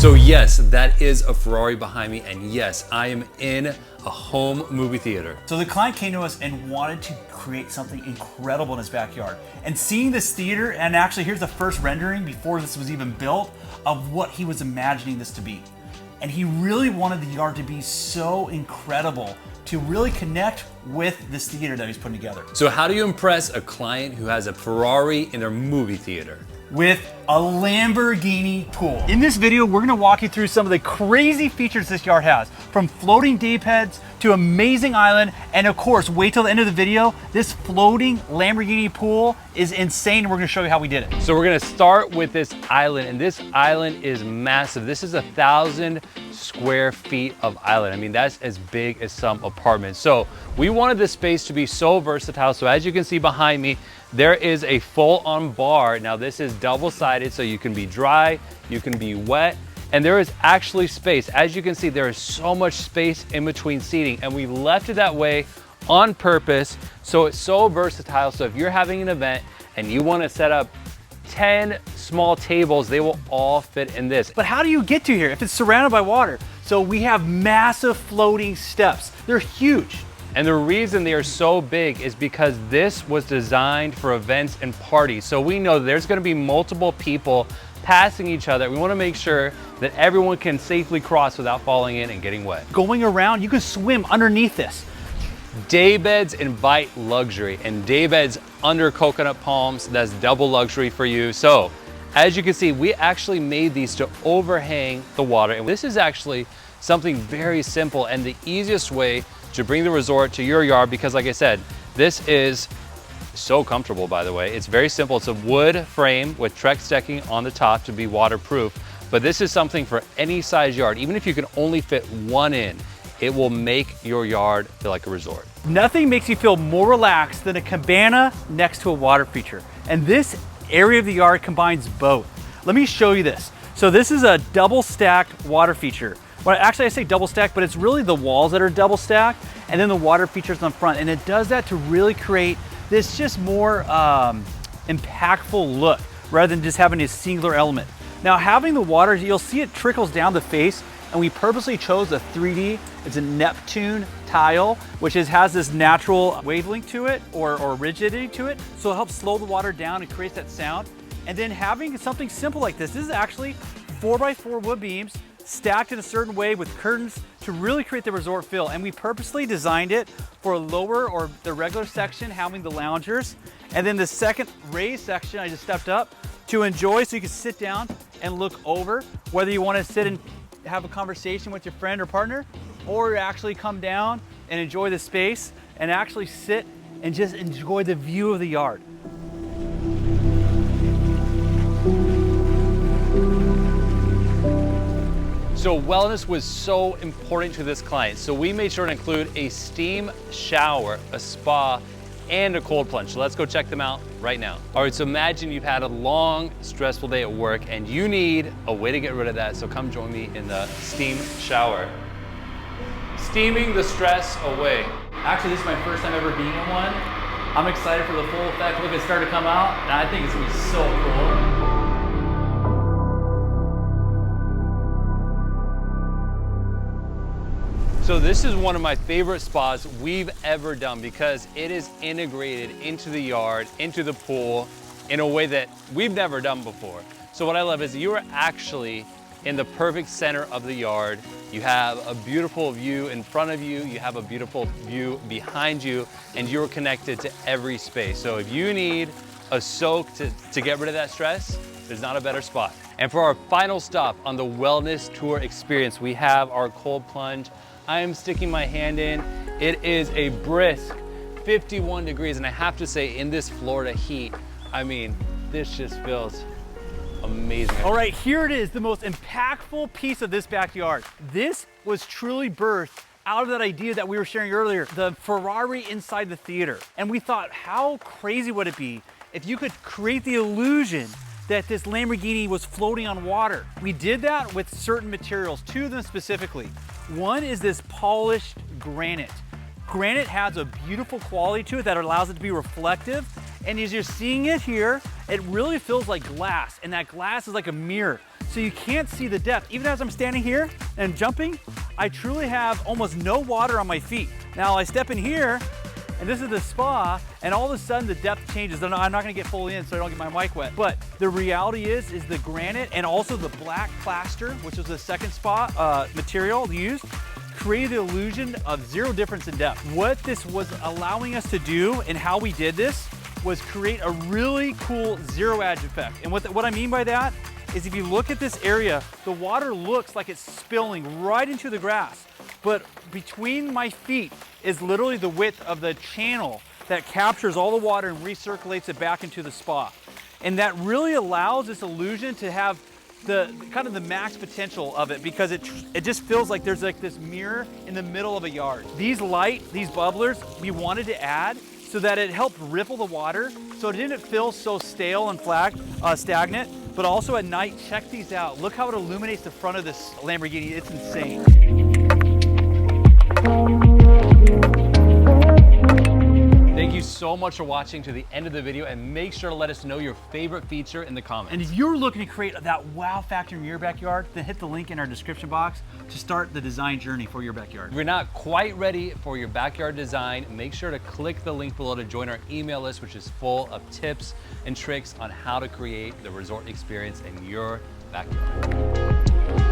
So yes, that is a Ferrari behind me, and yes, I am in a home movie theater. So the client came to us and wanted to create something incredible in his backyard. And seeing this theater, and actually here's the first rendering before this was even built, of what he was imagining this to be. And he really wanted the yard to be so incredible to really connect with this theater that he's putting together. So how do you impress a client who has a Ferrari in their movie theater? With a Lamborghini pool. In this video, we're gonna walk you through some of the crazy features this yard has, from floating Daybeds to amazing island, and of course, wait till the end of the video. This floating Lamborghini pool is insane. We're gonna show you how we did it. So we're gonna start with this island, and this island is massive. This is 1,000 square feet of island. I mean, that's as big as some apartments. So we wanted this space to be so versatile. So as you can see behind me, there is a full-on bar. Now this is double-sided, so you can be dry, you can be wet, and there is actually space. As you can see, there is so much space in between seating, and we left it that way on purpose, so it's so versatile. So if you're having an event and you wanna set up 10 small tables, they will all fit in this. But how do you get to here if it's surrounded by water? So we have massive floating steps. They're huge. And the reason they are so big is because this was designed for events and parties. So we know there's gonna be multiple people passing each other. We wanna make sure that everyone can safely cross without falling in and getting wet. Going around, you can swim underneath this. Daybeds invite luxury, and Daybeds under coconut palms, that's double luxury for you. So as you can see, we actually made these to overhang the water. And this is actually something very simple and the easiest way to bring the resort to your yard, because like I said, this is so comfortable, by the way. It's very simple. It's a wood frame with Trex decking on the top to be waterproof, but this is something for any size yard. Even if you can only fit one in, it will make your yard feel like a resort. Nothing makes you feel more relaxed than a cabana next to a water feature. And this area of the yard combines both. Let me show you this. So this is a double stacked water feature. Well, actually I say double stacked, but it's really the walls that are double stacked and then the water features on the front. And it does that to really create this just more impactful look rather than just having a singular element. Now having the water, you'll see it trickles down the face, and we purposely chose a 3D, it's a Neptune tile, which has this natural wavelength to it or rigidity to it. So it helps slow the water down and creates that sound. And then having something simple like this is actually 4x4 wood beams stacked in a certain way with curtains to really create the resort feel. And we purposely designed it for a lower or the regular section having the loungers. And then the second raised section I just stepped up to enjoy, so you can sit down and look over, whether you want to sit and have a conversation with your friend or partner, or actually come down and enjoy the space and actually sit and just enjoy the view of the yard. So wellness was so important to this client, so we made sure to include a steam shower, a spa, and a cold plunge. So let's go check them out right now. All right, so imagine you've had a long, stressful day at work and you need a way to get rid of that, so come join me in the steam shower. Steaming the stress away. Actually, this is my first time ever being in one. I'm excited for the full effect. Look, it's starting to come out, and I think it's gonna be so cool. So this is one of my favorite spas we've ever done because it is integrated into the yard, into the pool, in a way that we've never done before. So what I love is you are actually in the perfect center of the yard. You have a beautiful view in front of you, you have a beautiful view behind you, and you're connected to every space. So if you need a soak to get rid of that stress, there's not a better spot. And for our final stop on the wellness tour experience, we have our cold plunge. I am sticking my hand in. It is a brisk 51 degrees, and I have to say, in this Florida heat, I mean, this just feels amazing. All right, here it is, the most impactful piece of this backyard. This was truly birthed out of that idea that we were sharing earlier, the Ferrari inside the theater. And we thought, how crazy would it be if you could create the illusion that this Lamborghini was floating on water? We did that with certain materials, two of them specifically. One is this polished granite. Granite has a beautiful quality to it that allows it to be reflective. And as you're seeing it here, it really feels like glass, and that glass is like a mirror. so you can't see the depth. Even as I'm standing here and jumping, I truly have almost no water on my feet. Now I step in here, and this is the spa, and all of a sudden the depth changes. I'm not gonna get fully in so I don't get my mic wet. But the reality is the granite and also the black plaster, which is the second spa material used, created the illusion of zero difference in depth. What this was allowing us to do and how we did this was create a really cool zero edge effect. And what I mean by that is if you look at this area, the water looks like it's spilling right into the grass. But between my feet is literally the width of the channel that captures all the water and recirculates it back into the spa. And that really allows this illusion to have the kind of the max potential of it, because it just feels like there's like this mirror in the middle of a yard. These bubblers, we wanted to add so that it helped ripple the water so it didn't feel so stale and stagnant. But also at night, check these out. Look how it illuminates the front of this Lamborghini. It's insane. Thank you so much for watching to the end of the video, and make sure to let us know your favorite feature in the comments. And if you're looking to create that wow factor in your backyard, then hit the link in our description box to start the design journey for your backyard. If you're not quite ready for your backyard design, make sure to click the link below to join our email list, which is full of tips and tricks on how to create the resort experience in your backyard.